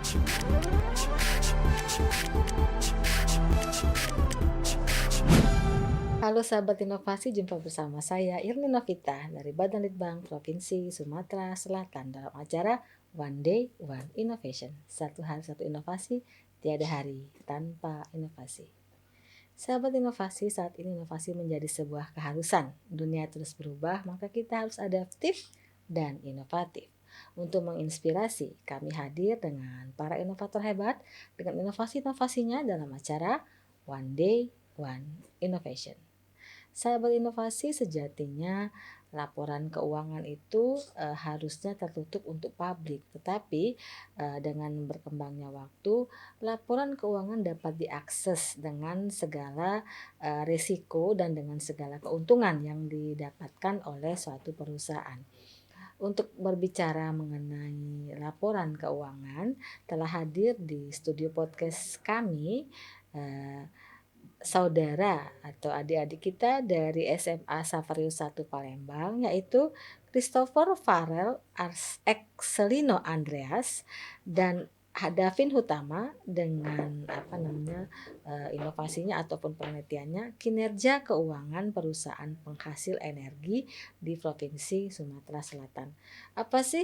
Halo sahabat inovasi, jumpa bersama saya Irni Novita dari Badan Litbang Provinsi Sumatera Selatan dalam acara One Day One Innovation. Satu hari satu inovasi, tiada hari tanpa inovasi. Sahabat inovasi, saat ini inovasi menjadi sebuah keharusan. Dunia terus berubah, maka kita harus adaptif dan inovatif. Untuk menginspirasi, kami hadir dengan para inovator hebat dengan inovasi-inovasinya dalam acara One Day One Innovation. Sahabat inovasi, sejatinya laporan keuangan itu harusnya tertutup untuk publik, tetapi dengan berkembangnya waktu, laporan keuangan dapat diakses dengan segala risiko dan dengan segala keuntungan yang didapatkan oleh suatu perusahaan. Untuk berbicara mengenai laporan keuangan, telah hadir di studio podcast kami saudara atau adik-adik kita dari SMA Savarius 1 Palembang, yaitu Christopher Farel Excelino Andreas dan Davin Hutama dengan inovasinya ataupun penelitiannya kinerja keuangan perusahaan penghasil energi di Provinsi Sumatera Selatan. Apa sih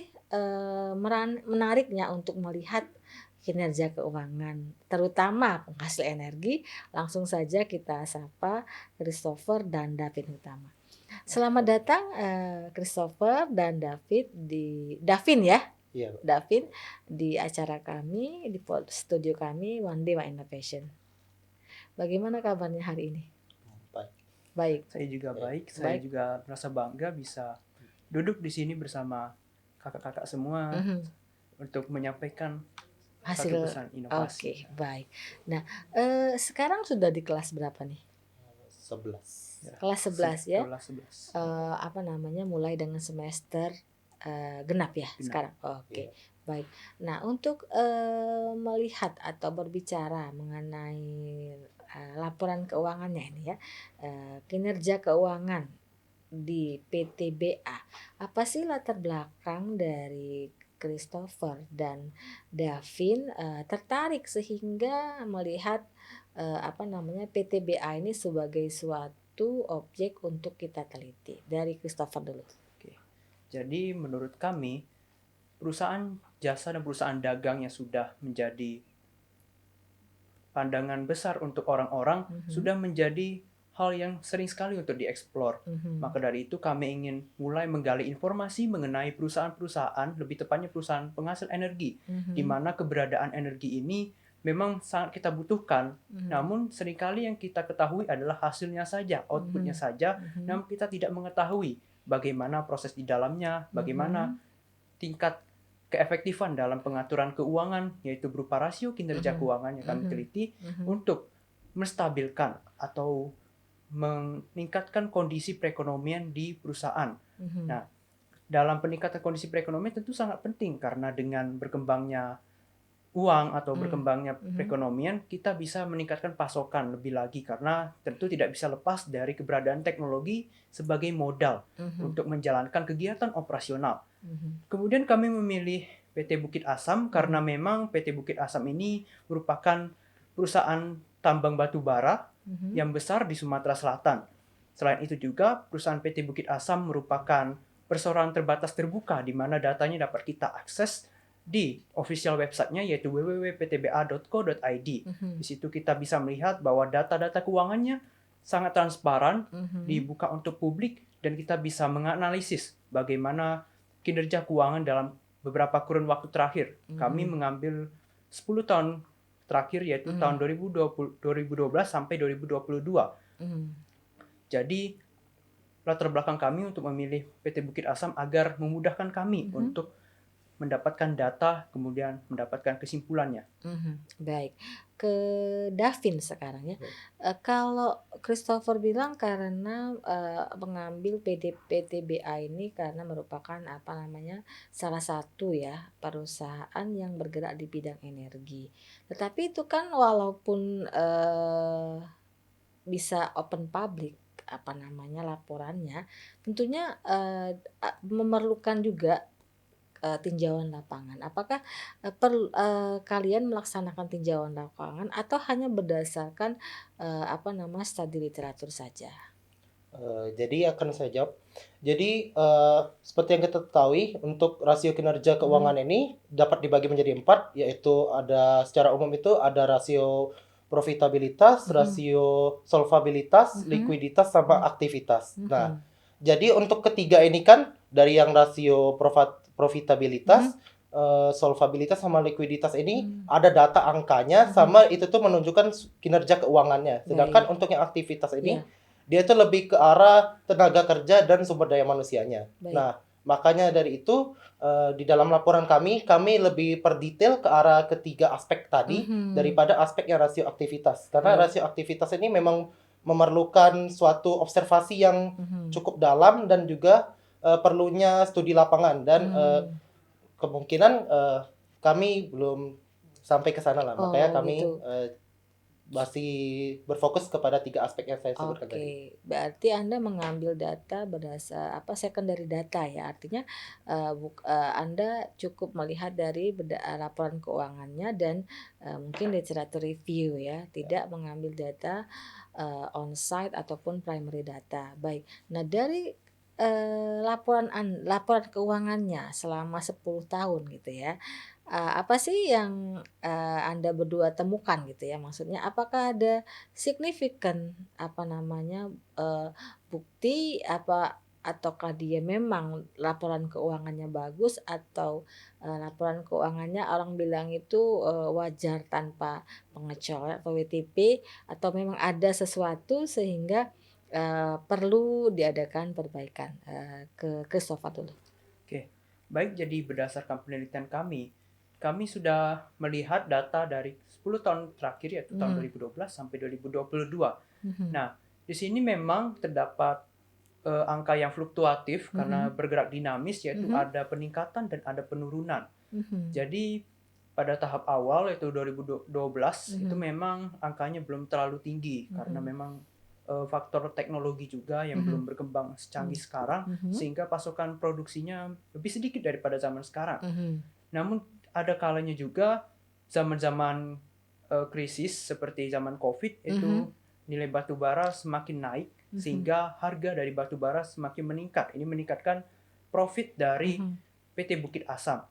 menariknya untuk melihat kinerja keuangan terutama penghasil energi? Langsung saja kita sapa Christopher dan David Hutama. Selamat datang Christopher dan Davin ya. Iya, Davin di acara kami di studio kami One Day One Innovation. Bagaimana kabarnya hari ini? Baik. Baik. Saya juga baik. Saya juga merasa bangga bisa duduk di sini bersama kakak-kakak semua untuk menyampaikan Hasil satu pesan inovasi. Oke, baik. Nah, sekarang sudah di kelas berapa nih? 11. Ya, Kelas 11 ya. Kelas 11. Mulai dengan semester genap ya Genap. sekarang. Oke. Iya. Baik. Nah, untuk melihat atau berbicara mengenai laporan keuangannya ini ya, kinerja keuangan di PTBA. Apa sih latar belakang dari Christopher dan Davin tertarik sehingga melihat PTBA ini sebagai suatu objek untuk kita teliti? Dari Christopher dulu. Jadi menurut kami, perusahaan jasa dan perusahaan dagang yang sudah menjadi pandangan besar untuk orang-orang sudah menjadi hal yang sering sekali untuk dieksplor. Maka dari itu kami ingin mulai menggali informasi mengenai perusahaan-perusahaan, lebih tepatnya perusahaan penghasil energi, di mana keberadaan energi ini memang sangat kita butuhkan. Namun seringkali yang kita ketahui adalah hasilnya saja, outputnya saja, namun kita tidak mengetahui bagaimana proses di dalamnya, bagaimana tingkat keefektifan dalam pengaturan keuangan, yaitu berupa rasio kinerja keuangan yang kami teliti untuk menstabilkan atau meningkatkan kondisi perekonomian di perusahaan. Nah, dalam peningkatan kondisi perekonomian tentu sangat penting karena dengan berkembangnya uang atau berkembangnya perekonomian, kita bisa meningkatkan pasokan lebih lagi karena tentu tidak bisa lepas dari keberadaan teknologi sebagai modal untuk menjalankan kegiatan operasional. Kemudian kami memilih PT Bukit Asam karena memang PT Bukit Asam ini merupakan perusahaan tambang batu bara yang besar di Sumatera Selatan. Selain itu juga perusahaan PT Bukit Asam merupakan perseroan terbatas terbuka di mana datanya dapat kita akses di official website-nya yaitu www.ptba.co.id. Di situ kita bisa melihat bahwa data-data keuangannya sangat transparan, dibuka untuk publik, dan kita bisa menganalisis bagaimana kinerja keuangan dalam beberapa kurun waktu terakhir. Kami mengambil 10 tahun terakhir yaitu tahun 2012 sampai 2022. Jadi latar belakang kami untuk memilih PT Bukit Asam agar memudahkan kami untuk mendapatkan data, kemudian mendapatkan kesimpulannya. Baik, ke Davin sekarang ya. Kalau Christopher bilang karena mengambil PTBA ini karena merupakan salah satu ya perusahaan yang bergerak di bidang energi. Tetapi itu kan walaupun bisa open public laporannya, tentunya memerlukan juga tinjauan lapangan. Apakah, kalian melaksanakan tinjauan lapangan atau hanya berdasarkan, studi literatur saja? Jadi akan saya jawab. Jadi, seperti yang kita ketahui untuk rasio kinerja Mhm, keuangan ini dapat dibagi menjadi 4, yaitu ada secara umum itu ada rasio profitabilitas, mhm, rasio solvabilitas, mhm, likuiditas, sama mhm, aktivitas. Nah, mhm, jadi untuk ketiga ini kan dari yang rasio mhm, profitabilitas, solvabilitas, sama likuiditas ini mmm, ada data angkanya mhm, sama itu tuh menunjukkan kinerja keuangannya. Sedangkan baik, untuk yang aktivitas ini iya, dia itu lebih ke arah tenaga kerja dan sumber daya manusianya. baik, Nah, makanya dari itu, di dalam laporan kami lebih per detail ke arah ketiga aspek tadi mhm, daripada aspek yang rasio aktivitas. Karena baik, rasio aktivitas ini memang memerlukan suatu observasi yang mhm, cukup dalam dan juga, perlunya studi lapangan dan, mmm, kemungkinan, kami belum sampai ke sana lah. oh Makanya kami, gitu. masih berfokus kepada 3 aspek yang saya sebutkan tadi. Oke, berarti Anda mengambil data secondary data ya, artinya, Anda cukup melihat dari laporan keuangannya dan, mungkin literatur review ya, tidak mengambil data, on-site ataupun primary data, baik. Nah dari, laporan keuangannya selama 10 tahun gitu ya, apa sih yang, Anda berdua temukan gitu ya? Maksudnya apakah ada signifikan, bukti ataukah dia memang laporan keuangannya bagus atau, laporan keuangannya orang bilang itu, wajar tanpa pengecualian atau WTP atau memang ada sesuatu sehingga, perlu diadakan perbaikan? Ke Christopher dulu. Oke, baik, jadi berdasarkan penelitian kami sudah melihat data dari 10 tahun terakhir, yaitu tahun Mhm, 2012 sampai 2022. mhm, Nah, di sini memang terdapat angka yang fluktuatif karena mhm, bergerak dinamis, yaitu mhm, ada peningkatan dan ada penurunan. mhm, Jadi pada tahap awal yaitu 2012 itu mhm, memang angkanya belum terlalu tinggi karena mhm, memang faktor teknologi juga yang mhm, belum berkembang secanggih mmm, sekarang mhm, sehingga pasokan produksinya lebih sedikit daripada zaman sekarang. mhm, Namun ada kalanya juga zaman-zaman krisis seperti zaman Covid mhm, itu nilai batu bara semakin naik mhm, sehingga harga dari batu bara semakin meningkat. Ini meningkatkan profit dari mhm, PT Bukit Asam.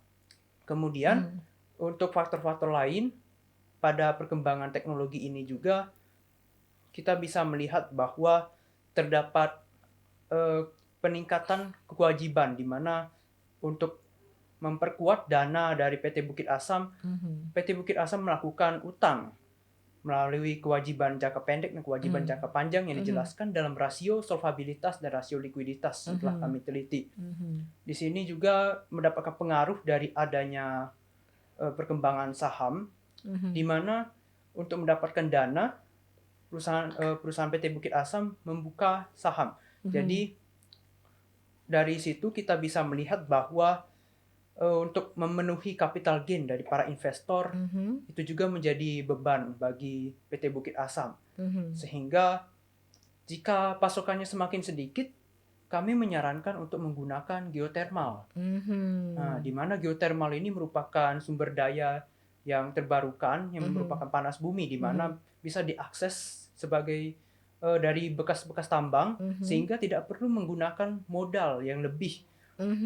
Kemudian mhm, untuk faktor-faktor lain pada perkembangan teknologi ini juga kita bisa melihat bahwa terdapat peningkatan kewajiban di mana untuk memperkuat dana dari PT Bukit Asam, mhm, PT Bukit Asam melakukan utang melalui kewajiban jangka pendek dan kewajiban mmm, jangka panjang yang mhm, dijelaskan dalam rasio solvabilitas dan rasio likuiditas yang telah mhm, kami teliti. mhm, Di sini juga mendapatkan pengaruh dari adanya perkembangan saham, di mhm, mana untuk mendapatkan dana perusahaan PT Bukit Asam membuka saham. mhm, Jadi dari situ kita bisa melihat bahwa untuk memenuhi capital gain dari para investor mhm, itu juga menjadi beban bagi PT Bukit Asam. mhm, Sehingga jika pasokannya semakin sedikit, kami menyarankan untuk menggunakan geothermal. Nah, di mhm, mana geothermal ini merupakan sumber daya yang terbarukan yang mhm, merupakan panas bumi di mana mhm, bisa diakses sebagai dari bekas-bekas tambang mhm, sehingga tidak perlu menggunakan modal yang lebih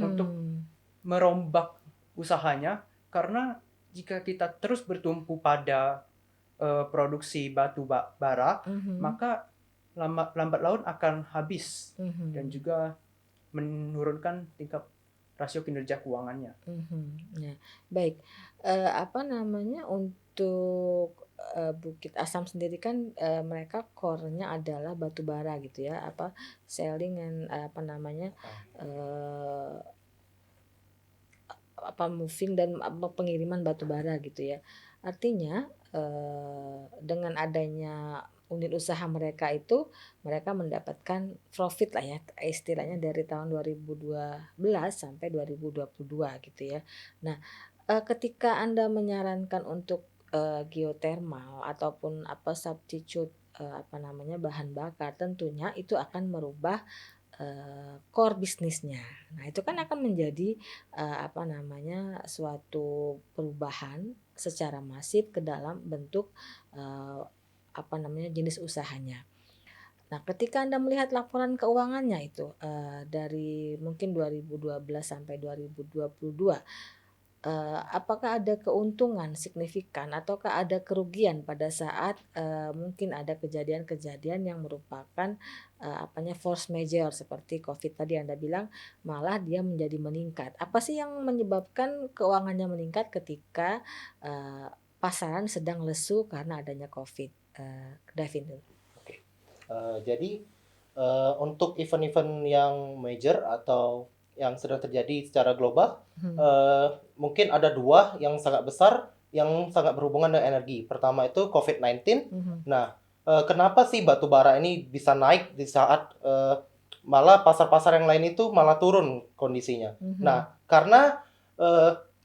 untuk mhm, merombak usahanya karena jika kita terus bertumpu pada produksi batu bara, mhm, maka lambat laun akan habis dan mhm, juga menurunkan tingkat rasio kinerja keuangannya. mhm. Nah, baik, untuk, Bukit Asam sendiri kan, mereka core-nya adalah batu bara gitu ya, selling and, eee moving dan pengiriman batu bara gitu ya. Artinya, dengan adanya unit usaha mereka itu, mereka mendapatkan profit lah ya, istilahnya dari tahun 2012 sampai 2022 gitu ya. Nah, ketika Anda menyarankan untuk, geothermal ataupun substitute, bahan bakar, tentunya itu akan merubah core bisnisnya. Nah, itu kan akan menjadi suatu perubahan secara masif ke dalam bentuk jenis usahanya. Nah, ketika Anda melihat laporan keuangannya itu dari mungkin 2012 sampai 2022, apakah ada keuntungan signifikan ataukah ada kerugian pada saat mungkin ada kejadian-kejadian yang merupakan force majeure seperti COVID tadi Anda bilang malah dia menjadi meningkat. Apa sih yang menyebabkan keuangannya meningkat ketika pasaran sedang lesu karena adanya COVID? Davin dulu. Oke. Jadi untuk event-event yang major atau yang sedang terjadi secara global, mungkin ada dua yang sangat besar yang sangat berhubungan dengan energi. Pertama itu COVID-19. Nah, kenapa sih batu bara ini bisa naik di saat malah pasar-pasar yang lain itu malah turun kondisinya? Nah, karena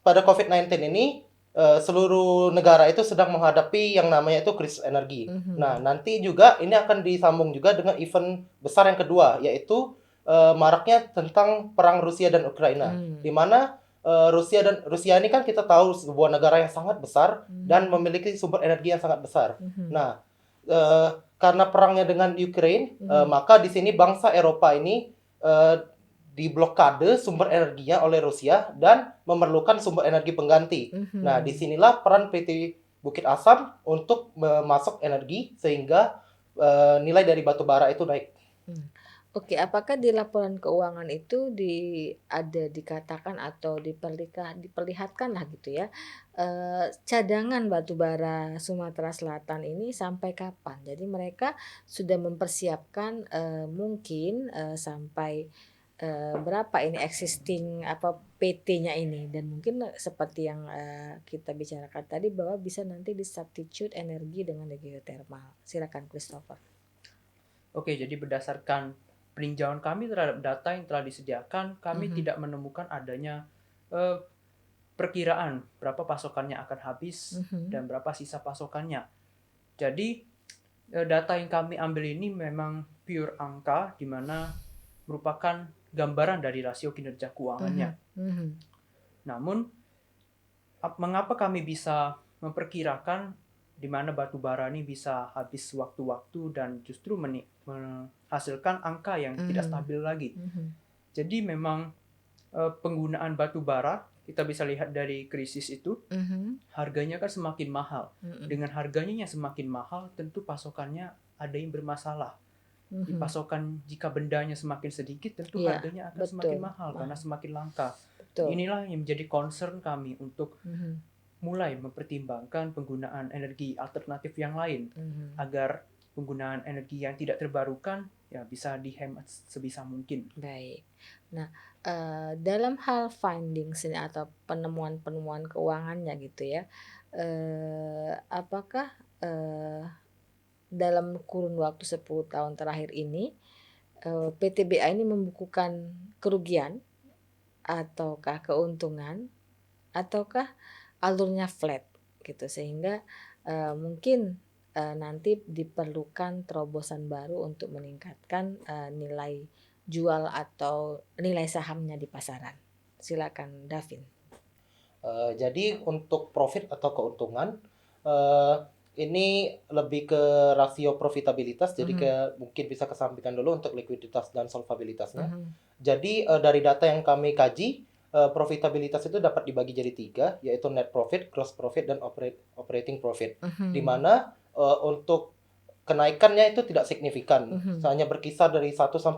pada COVID-19 ini seluruh negara itu sedang menghadapi yang namanya itu krisis energi. Nah, nanti juga ini akan disambung juga dengan event besar yang kedua, yaitu maraknya tentang perang Rusia dan Ukraina, di mana Rusia ini kan kita tahu sebuah negara yang sangat besar dan memiliki sumber energi yang sangat besar. Nah, karena perangnya dengan Ukraine, maka di sini bangsa Eropa ini diblokade sumber energinya oleh Rusia dan memerlukan sumber energi pengganti. Nah, disinilah peran PT Bukit Asam untuk memasok energi sehingga nilai dari batu bara itu naik. Oke, apakah di laporan keuangan itu dikatakan atau diperlihatkan lah gitu ya, cadangan batu bara Sumatera Selatan ini sampai kapan? Jadi mereka sudah mempersiapkan mungkin sampai berapa ini existing PT-nya ini, dan mungkin seperti yang kita bicarakan tadi bahwa bisa nanti disubstitute energi dengan geothermal. Silakan Christopher. Oke, jadi berdasarkan peninjauan kami terhadap data yang telah disediakan, kami tidak menemukan adanya perkiraan berapa pasokannya akan habis dan berapa sisa pasokannya. Jadi data yang kami ambil ini memang pure angka, di mana merupakan gambaran dari rasio kinerja keuangannya. Namun, mengapa kami bisa memperkirakan di mana batu bara ini bisa habis waktu-waktu dan justru menghasilkan angka yang tidak stabil lagi. Jadi memang penggunaan batu bara, kita bisa lihat dari krisis itu, harganya kan semakin mahal. Dengan harganya yang semakin mahal, tentu pasokannya ada yang bermasalah. Di pasokan, jika bendanya semakin sedikit, tentu harganya akan semakin mahal karena semakin langka. Inilah yang menjadi concern kami untuk mulai mempertimbangkan penggunaan energi alternatif yang lain, agar penggunaan energi yang tidak terbarukan ya bisa dihemat sebisa mungkin. Baik. Nah, dalam hal findings ini atau penemuan-penemuan keuangannya gitu ya, apakah dalam kurun waktu 10 tahun terakhir ini PTBA ini membukukan kerugian ataukah keuntungan ataukah alurnya flat gitu, sehingga mungkin nanti diperlukan terobosan baru untuk meningkatkan nilai jual atau nilai sahamnya di pasaran. Silakan Davin. Jadi untuk profit atau keuntungan ini lebih ke rasio profitabilitas, jadi mungkin bisa kesampingkan dulu untuk likuiditas dan solvabilitasnya. Jadi dari data yang kami kaji, profitabilitas itu dapat dibagi jadi 3, yaitu net profit, gross profit, dan operating profit. Di mana untuk kenaikannya itu tidak signifikan, hanya berkisar dari 1-5%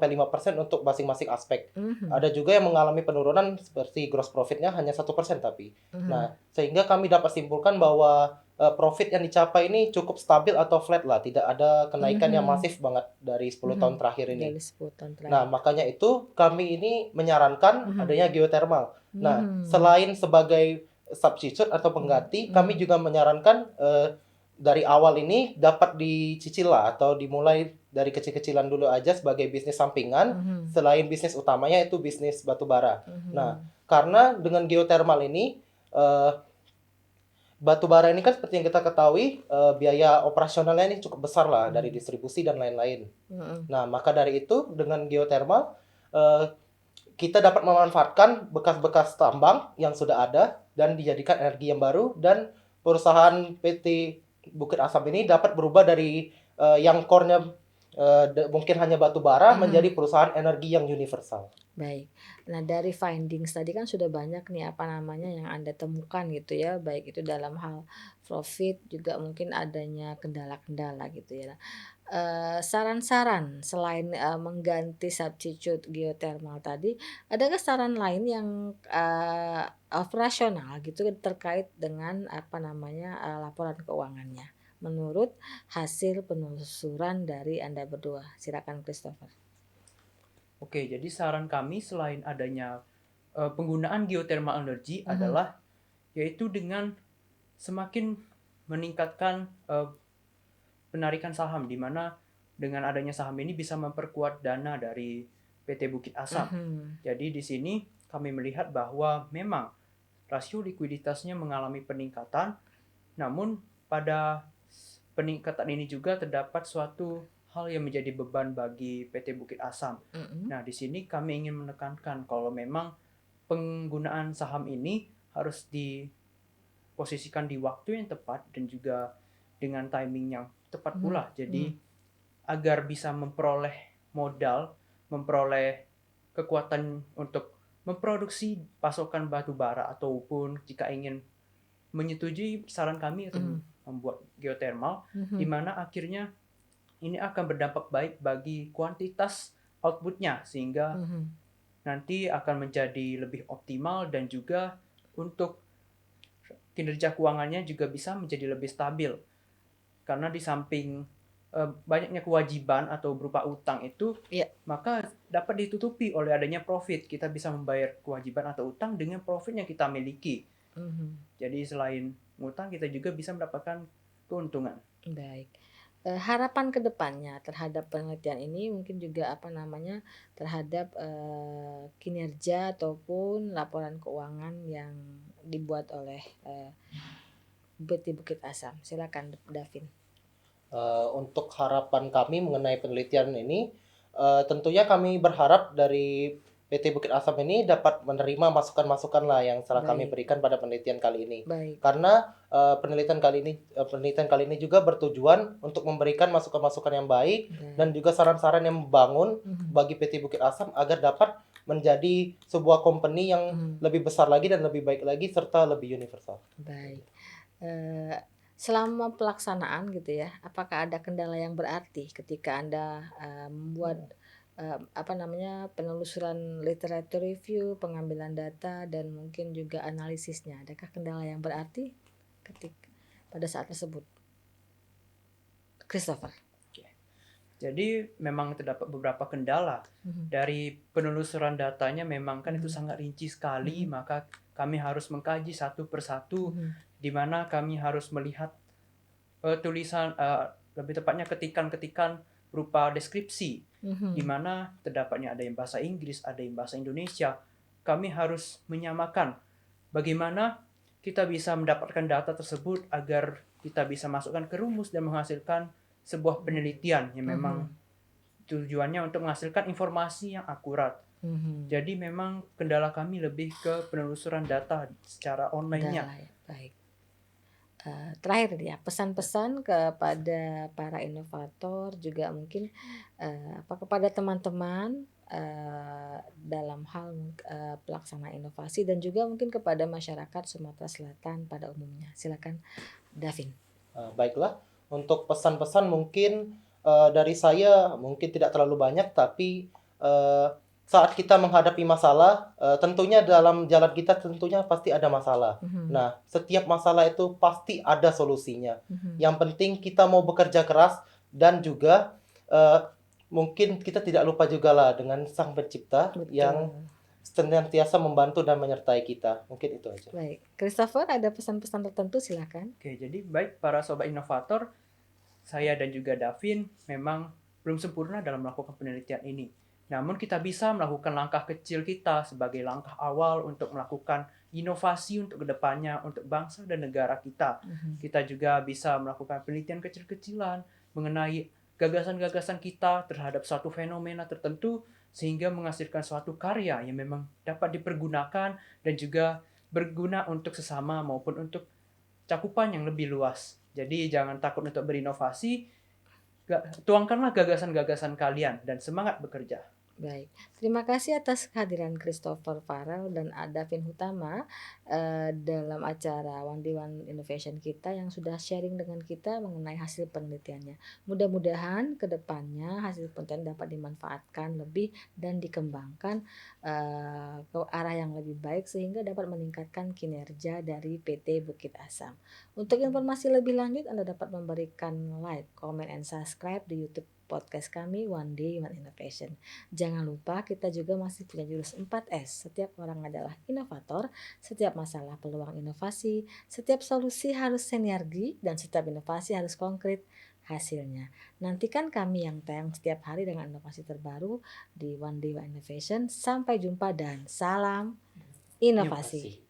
untuk masing-masing aspek. Ada juga yang mengalami penurunan seperti gross profitnya hanya 1% tapi. Nah, sehingga kami dapat simpulkan bahwa profit yang dicapai ini cukup stabil atau flat lah, tidak ada kenaikan yang masif banget dari 10 tahun terakhir ini. Nah, makanya itu kami ini menyarankan adanya geothermal. Nah, selain sebagai substitute atau pengganti, kami juga menyarankan dari awal ini dapat dicicil lah atau dimulai dari kecil-kecilan dulu aja sebagai bisnis sampingan, selain bisnis utamanya itu bisnis batu bara. Nah, karena dengan geothermal ini batu bara ini kan seperti yang kita ketahui biaya operasionalnya ini cukup besar lah dari distribusi dan lain-lain. Nah, maka dari itu dengan geothermal eh, kita dapat memanfaatkan bekas-bekas tambang yang sudah ada dan dijadikan energi yang baru, dan perusahaan PT Bukit Asam ini dapat berubah dari yang core-nya mungkin hanya batu bara menjadi perusahaan energi yang universal. Baik. Nah, dari findings tadi kan sudah banyak nih yang Anda temukan gitu ya, baik itu dalam hal profit juga mungkin adanya kendala-kendala gitu ya. Saran-saran selain, mengganti substitute geothermal tadi, adakah saran lain yang, operasional gitu terkait dengan laporan keuangannya menurut hasil penelusuran dari Anda berdua? Silakan Christopher. Oke, jadi saran kami selain adanya penggunaan geothermal energy adalah yaitu dengan semakin meningkatkan penarikan saham, di mana dengan adanya saham ini bisa memperkuat dana dari PT Bukit Asam. Jadi di sini kami melihat bahwa memang rasio likuiditasnya mengalami peningkatan, namun pada peningkatan ini juga terdapat suatu hal yang menjadi beban bagi PT Bukit Asam. Nah, di sini kami ingin menekankan kalau memang penggunaan saham ini harus diposisikan di waktu yang tepat dan juga dengan timing yang tepat pula. Jadi agar bisa memperoleh modal, memperoleh kekuatan untuk memproduksi pasokan batu bara, ataupun jika ingin menyetujui saran kami untuk membuat geothermal, di mana akhirnya ini akan berdampak baik bagi kuantitas outputnya, sehingga nanti akan menjadi lebih optimal, dan juga untuk kinerja keuangannya juga bisa menjadi lebih stabil. Karena di samping banyaknya kewajiban atau berupa utang itu, maka dapat ditutupi oleh adanya profit. Kita bisa membayar kewajiban atau utang dengan profit yang kita miliki. Jadi selain ngutang, kita juga bisa mendapatkan keuntungan. Baik. Harapan kedepannya terhadap penelitian ini mungkin juga terhadap kinerja ataupun laporan keuangan yang dibuat oleh PT Bukit Asam. Silakan Davin. Untuk harapan kami mengenai penelitian ini, tentunya kami berharap dari PT Bukit Asam ini dapat menerima masukan-masukan lah yang telah kami berikan pada penelitian kali ini. Karena penelitian kali ini juga bertujuan untuk memberikan masukan-masukan yang baik dan juga saran-saran yang membangun bagi PT Bukit Asam agar dapat menjadi sebuah company yang lebih besar lagi dan lebih baik lagi serta lebih universal. Baik. Selama pelaksanaan gitu ya, apakah ada kendala yang berarti ketika Anda membuat penelusuran literatur review, pengambilan data, dan mungkin juga analisisnya? Adakah kendala yang berarti pada saat tersebut? Christopher. Jadi memang terdapat beberapa kendala. Dari penelusuran datanya memang kan itu sangat rinci sekali, maka kami harus mengkaji satu persatu, di mana kami harus melihat tulisan, lebih tepatnya ketikan-ketikan berupa deskripsi, di mana terdapatnya ada yang bahasa Inggris, ada yang bahasa Indonesia. Kami harus menyamakan bagaimana kita bisa mendapatkan data tersebut agar kita bisa masukkan ke rumus dan menghasilkan sebuah penelitian yang memang tujuannya untuk menghasilkan informasi yang akurat. Jadi memang kendala kami lebih ke penelusuran data secara online-nya. Baik. Terakhir ya, pesan-pesan kepada para inovator juga mungkin kepada teman-teman dalam hal pelaksanaan inovasi, dan juga mungkin kepada masyarakat Sumatera Selatan pada umumnya. Silakan Davin. Baiklah, untuk pesan-pesan mungkin dari saya mungkin tidak terlalu banyak, tapi saat kita menghadapi masalah, tentunya dalam jalan kita tentunya pasti ada masalah. Nah, setiap masalah itu pasti ada solusinya. Yang penting kita mau bekerja keras, dan juga mungkin kita tidak lupa juga lah dengan Sang Pencipta yang senantiasa membantu dan menyertai kita. Mungkin itu aja. Baik, Christopher, ada pesan-pesan tertentu? Silakan. Oke, jadi baik para sobat inovator, saya dan juga Davin memang belum sempurna dalam melakukan penelitian ini. Namun kita bisa melakukan langkah kecil kita sebagai langkah awal untuk melakukan inovasi untuk kedepannya, untuk bangsa dan negara kita. Kita juga bisa melakukan penelitian kecil-kecilan mengenai gagasan-gagasan kita terhadap suatu fenomena tertentu, sehingga menghasilkan suatu karya yang memang dapat dipergunakan dan juga berguna untuk sesama maupun untuk cakupan yang lebih luas. Jadi jangan takut untuk berinovasi, tuangkanlah gagasan-gagasan kalian dan semangat bekerja. Baik, terima kasih atas kehadiran Christopher Farrell dan Davin Hutama dalam acara One Day One Innovation kita yang sudah sharing dengan kita mengenai hasil penelitiannya. Mudah-mudahan ke depannya hasil penelitian dapat dimanfaatkan lebih dan dikembangkan ke arah yang lebih baik sehingga dapat meningkatkan kinerja dari PT Bukit Asam. Untuk informasi lebih lanjut Anda dapat memberikan like, comment, and subscribe di YouTube podcast kami One Day One Innovation. Jangan lupa kita juga masih punya jurus 4S. Setiap orang adalah inovator, setiap masalah peluang inovasi, setiap solusi harus sinergi, dan setiap inovasi harus konkret hasilnya. Nantikan kami yang tayang setiap hari dengan inovasi terbaru di One Day One Innovation. Sampai jumpa dan salam inovasi.